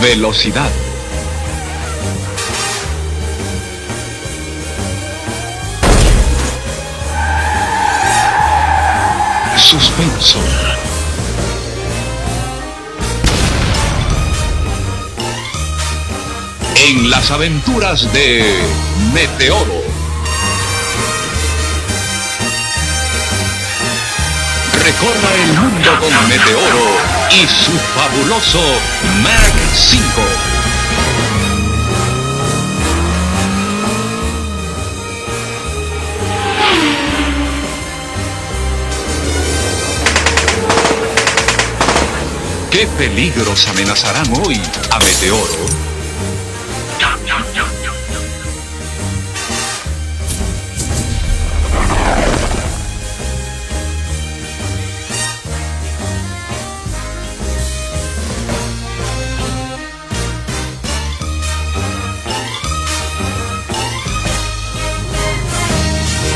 Velocidad. Suspenso. En las aventuras de Meteoro. Recorra el mundo con Meteoro y su fabuloso Mach 5. ¿Qué peligros amenazarán hoy a Meteoro?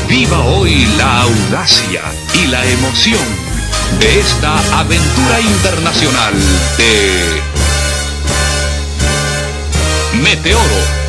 Viva hoy la audacia y la emoción de esta aventura internacional de Meteoro.